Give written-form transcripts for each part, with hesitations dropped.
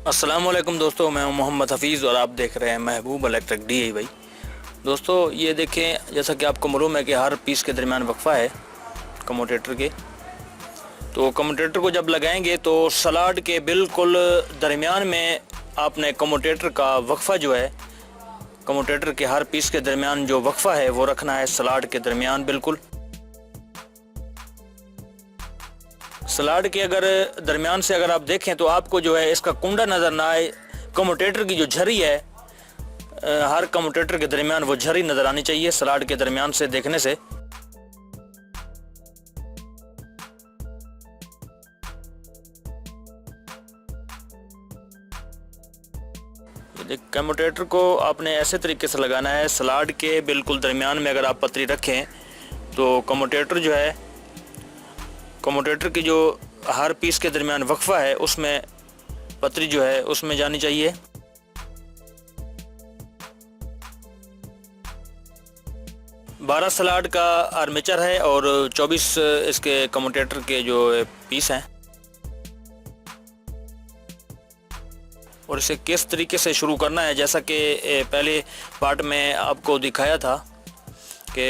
अस्सलामुअलैकुम दोस्तों, मैं हूं मोहम्मद हफ़ीज़ और आप देख रहे हैं महबूब इलेक्ट्रिक डी भाई। दोस्तों ये देखें, जैसा कि आपको मालूम है कि हर पीस के दरमियान वक्फ़ा है कम्यूटेटर के। तो कम्यूटेटर को जब लगाएंगे तो स्लाट के बिल्कुल दरमियान में आपने कम्यूटेटर का वक्फ़ा जो है, कम्यूटेटर के हर पीस के दरमियान जो वक्फ़ा है वो रखना है स्लाट के दरमियान बिल्कुल। स्लाट के अगर दरमियान से अगर आप देखें तो आपको जो है इसका कुंडा नज़र ना आए। कम्यूटेटर की जो झरी है, हर कम्यूटेटर के दरमियान वो झरी नज़र आनी चाहिए स्लाट के दरमियान से देखने से। कम्यूटेटर को आपने ऐसे तरीके से लगाना है, स्लाट के बिल्कुल दरमियान में अगर आप पतरी रखें तो कम्यूटेटर जो है, कम्यूटेटर की जो हर पीस के दरमियान वक्फ़ा है उसमें पतरी जो है उसमें जानी चाहिए। बारह स्लाट का आर्मेचर है और 24 इसके कम्यूटेटर के जो पीस हैं। और इसे किस तरीके से शुरू करना है, जैसा कि पहले पार्ट में आपको दिखाया था कि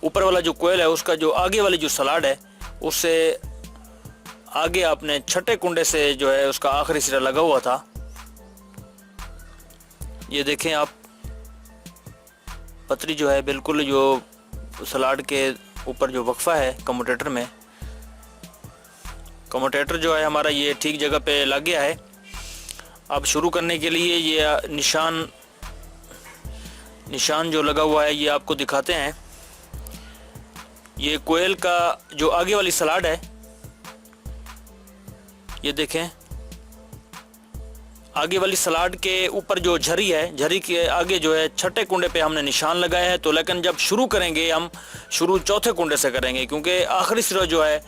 ऊपर वाला जो कोयल है उसका जो आगे वाली जो स्लाट है उससे आगे आपने छठे कुंडे से जो है उसका आखिरी सिरा लगा हुआ था। ये देखें आप, पतरी जो है बिल्कुल जो स्लाट के ऊपर जो वक्फ़ा है कम्यूटेटर में, कम्यूटेटर जो है हमारा ये ठीक जगह पे लग गया है। अब शुरू करने के लिए ये निशान जो लगा हुआ है ये आपको दिखाते हैं। ये कोयल का जो आगे वाली स्लाट है, ये देखें आगे वाली स्लाट के ऊपर जो झरी है, झरी के आगे जो है छठे कुंडे पे हमने निशान लगाया है। तो लेकिन जब शुरू करेंगे हम शुरू चौथे कुंडे से करेंगे, क्योंकि आखिरी सिरा जो है,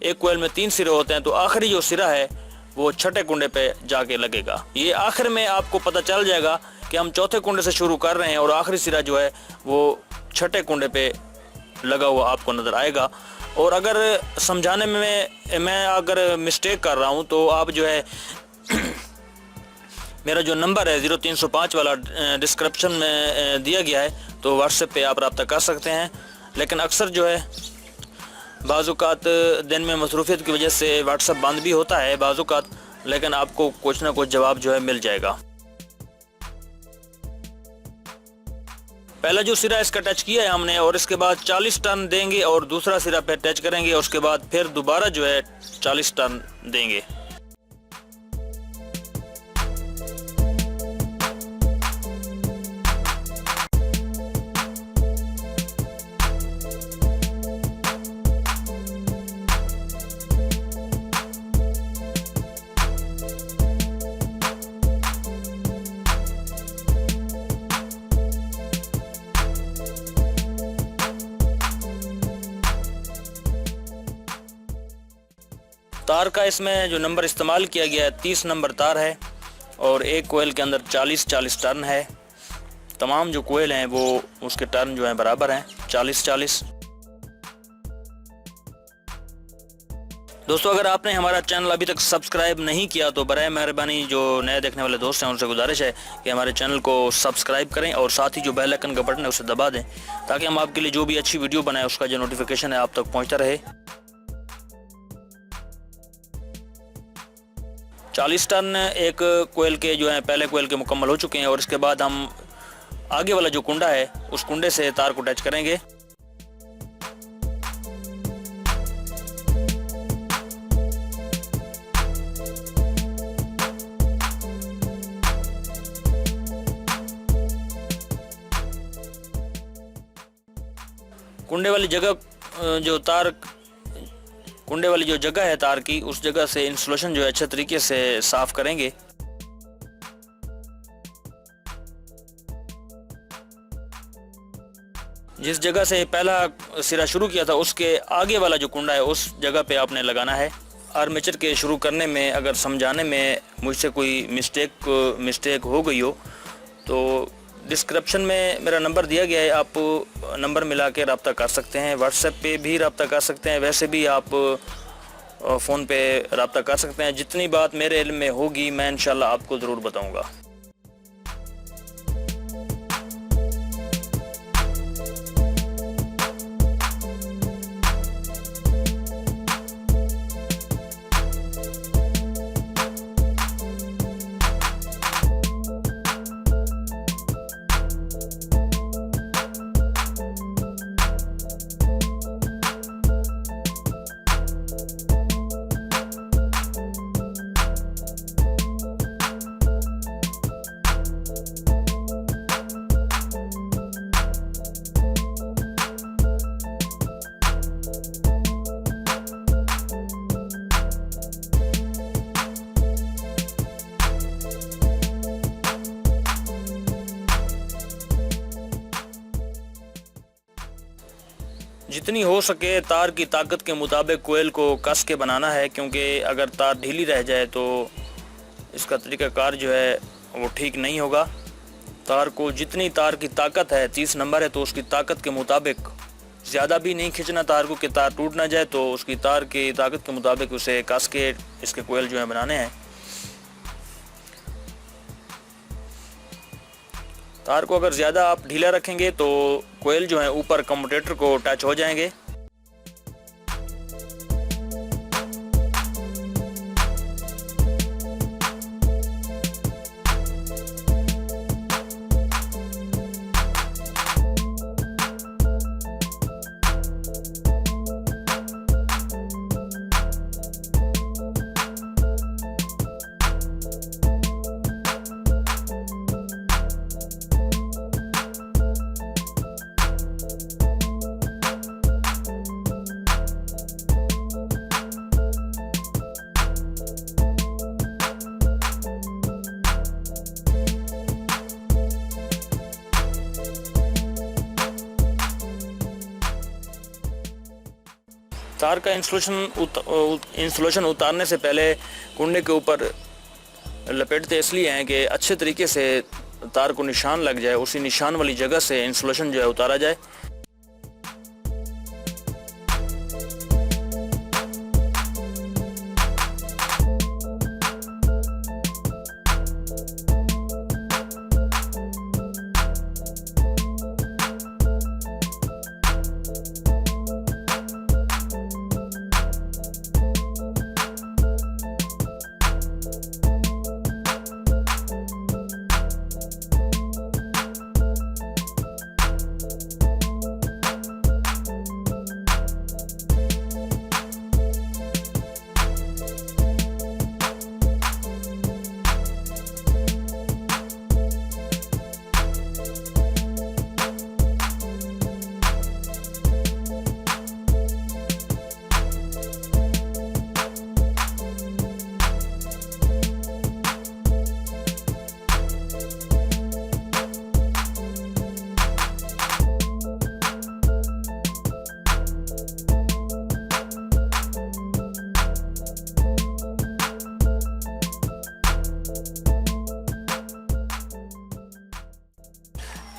एक कोयल में 3 सिरे होते हैं, तो आखिरी जो सिरा है वो छठे कुंडे पे जाके लगेगा। ये आखिर में आपको पता चल जाएगा कि हम चौथे कुंडे से शुरू कर रहे हैं और आखिरी सिरा जो है वो छठे कुंडे पे लगा हुआ आपको नज़र आएगा। और अगर समझाने में मैं अगर मिस्टेक कर रहा हूँ तो आप जो है मेरा जो नंबर है 0305 वाला डिस्क्रिप्शन में दिया गया है, तो व्हाट्सएप पे आप रब्ता कर सकते हैं। लेकिन अक्सर जो है बाज़-औक़ात दिन में मसरूफियत की वजह से व्हाट्सएप बंद भी होता है बाज़-औक़ात, लेकिन आपको कुछ ना कुछ जवाब जो है मिल जाएगा। पहला जो सिरा इसका टच किया है हमने, और इसके बाद 40 टर्न देंगे और दूसरा सिरा पे टच करेंगे, और उसके बाद फिर दोबारा जो है 40 टर्न देंगे। तार का इसमें जो नंबर इस्तेमाल किया गया है 30 नंबर तार है, और एक कोयल के अंदर 40-40 टर्न है। तमाम जो कोयल हैं वो उसके टर्न जो हैं बराबर हैं 40-40। दोस्तों, अगर आपने हमारा चैनल अभी तक सब्सक्राइब नहीं किया तो बराए मेहरबानी जो नए देखने वाले दोस्त हैं उनसे गुजारिश है कि हमारे चैनल को सब्सक्राइब करें और साथ ही जो बेल आइकन का बटन है उसे दबा दें, ताकि हम आपके लिए जो भी अच्छी वीडियो बनाएं उसका जो नोटिफिकेशन है आप तक पहुँचता रहे। 40 टन एक कोयल के जो है पहले कोयल के मुकम्मल हो चुके हैं, और इसके बाद हम आगे वाला जो कुंडा है उस कुंडे से तार को टच करेंगे। कुंडे वाली जगह जो तार कुंडे वाली जो जगह है तार की, उस जगह से इंसुलेशन जो है अच्छे तरीके से साफ करेंगे। जिस जगह से पहला सिरा शुरू किया था उसके आगे वाला जो कुंडा है उस जगह पे आपने लगाना है। आर्मेचर के शुरू करने में अगर समझाने में मुझसे कोई मिस्टेक हो गई हो तो डिस्क्रिप्शन में मेरा नंबर दिया गया है, आप नंबर मिला के रब्ता कर सकते हैं। व्हाट्सएप पे भी रब्ता कर सकते हैं। वैसे भी आप फ़ोन पे रब्ता कर सकते हैं। जितनी बात मेरे इल्म में होगी मैं इंशाल्लाह आपको ज़रूर बताऊँगा। जितनी हो सके तार की ताकत के मुताबिक कोयल को कस के बनाना है, क्योंकि अगर तार ढीली रह जाए तो इसका तरीक़ाकार जो है वो ठीक नहीं होगा। तार को जितनी तार की ताकत है 30 नंबर है तो उसकी ताकत के मुताबिक ज़्यादा भी नहीं खींचना तार को कि तार टूट ना जाए, तो उसकी तार की ताकत के मुताबिक उसे कस के इसके कोयल जो है बनाने हैं। तार को अगर ज़्यादा आप ढीला रखेंगे तो कोयल जो है ऊपर कम्यूटेटर को टच हो जाएंगे। तार का इंसुलेशन उतारने से पहले कुंडे के ऊपर लपेटते इसलिए हैं कि अच्छे तरीके से तार को निशान लग जाए, उसी निशान वाली जगह से इंसुलेशन जो है उतारा जाए।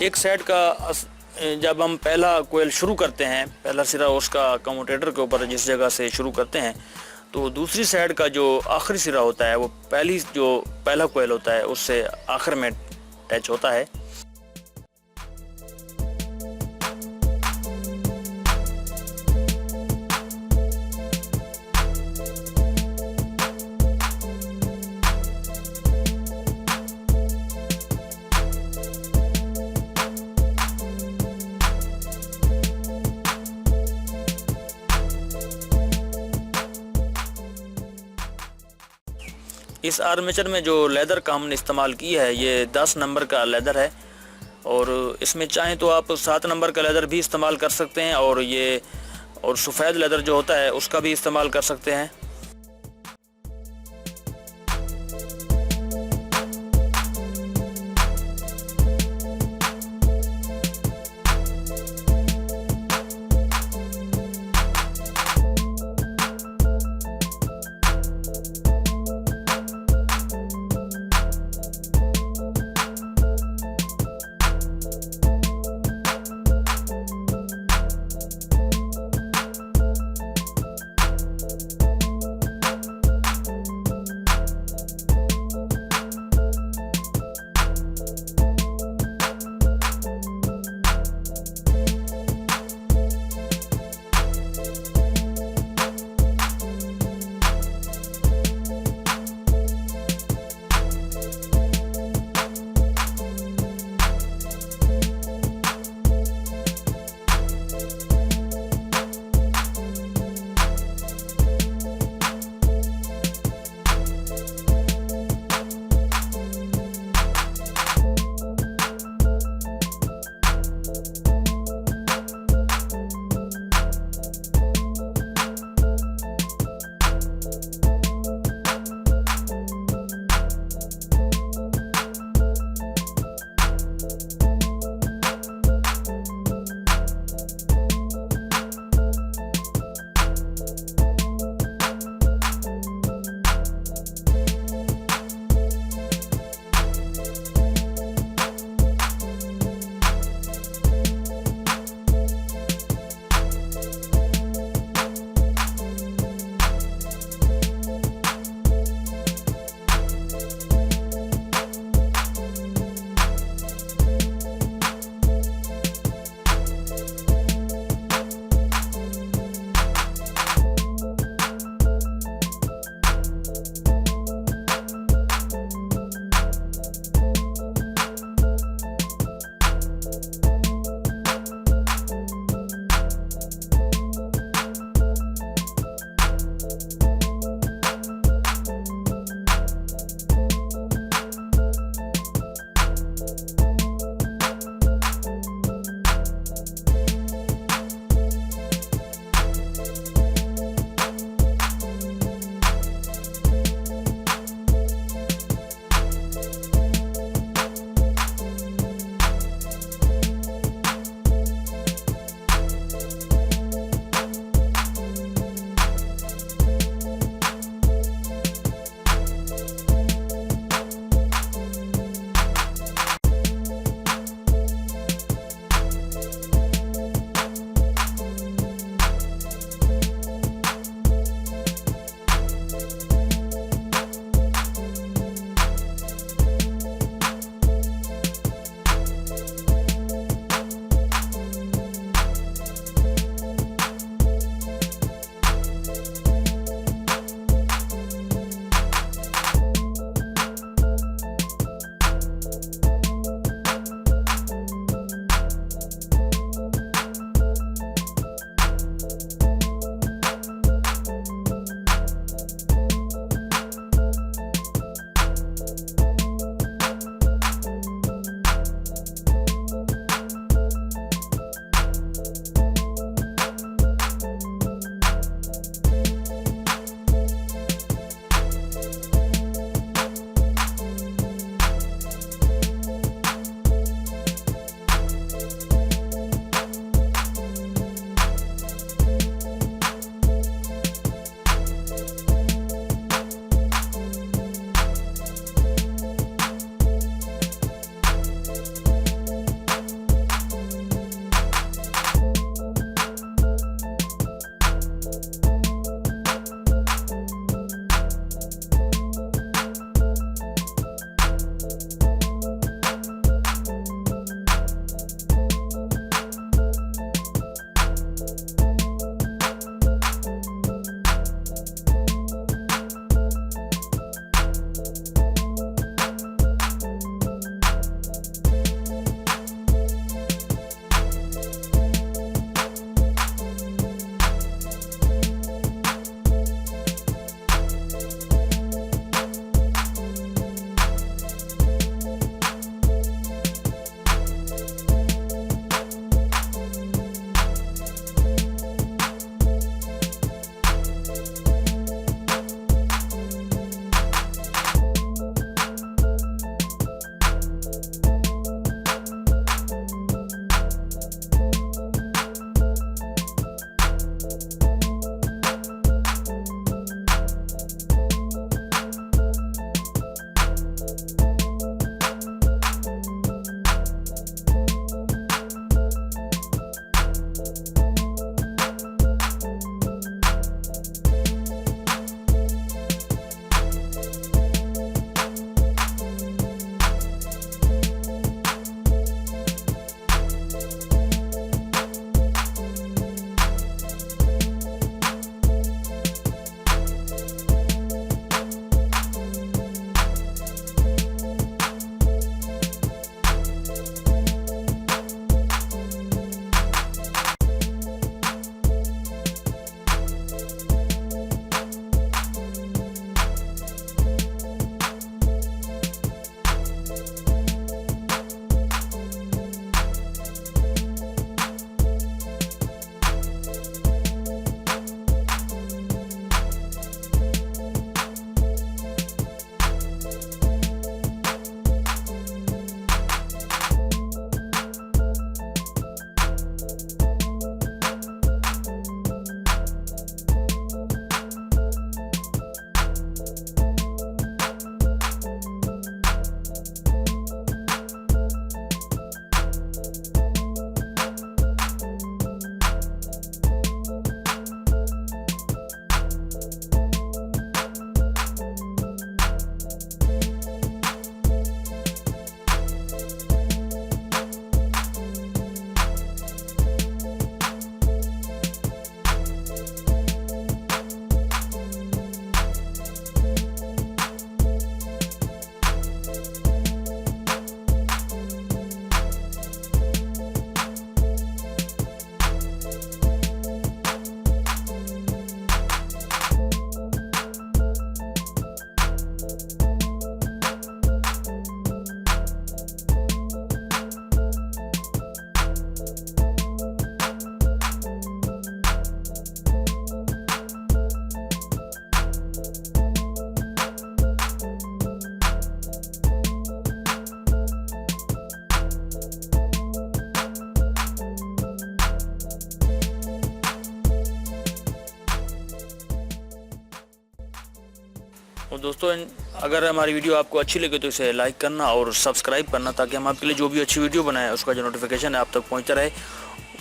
एक साइड का जब हम पहला कोयल शुरू करते हैं, पहला सिरा उसका कम्यूटेटर के ऊपर जिस जगह से शुरू करते हैं, तो दूसरी साइड का जो आखिरी सिरा होता है वो पहला कोयल होता है उससे आखिर में टच होता है। इस आर्मेचर में जो लेदर का हमने इस्तेमाल किया है ये 10 नंबर का लेदर है, और इसमें चाहें तो आप 7 नंबर का लेदर भी इस्तेमाल कर सकते हैं, और सफ़ेद लेदर जो होता है उसका भी इस्तेमाल कर सकते हैं। दोस्तों अगर हमारी वीडियो आपको अच्छी लगे तो इसे लाइक करना और सब्सक्राइब करना, ताकि हम आपके लिए जो भी अच्छी वीडियो बनाएं उसका जो नोटिफिकेशन है आप तक पहुंचता रहे।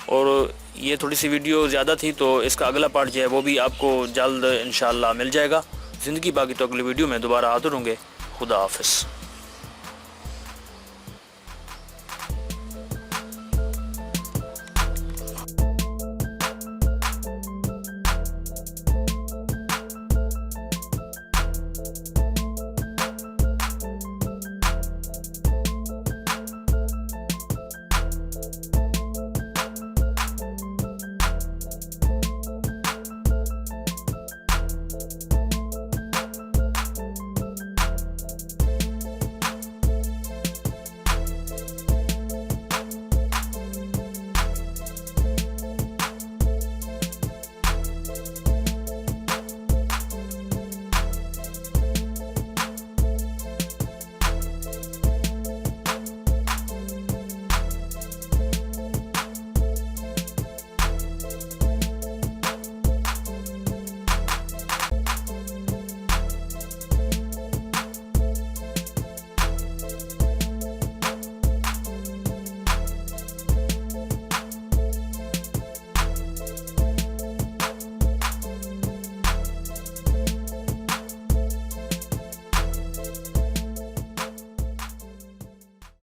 और ये थोड़ी सी वीडियो ज़्यादा थी तो इसका अगला पार्ट जो है वो भी आपको जल्द इंशाल्लाह मिल जाएगा। ज़िंदगी बाकी तो अगली वीडियो में दोबारा हाज़िर होंगे। खुदा हाफ़िज़।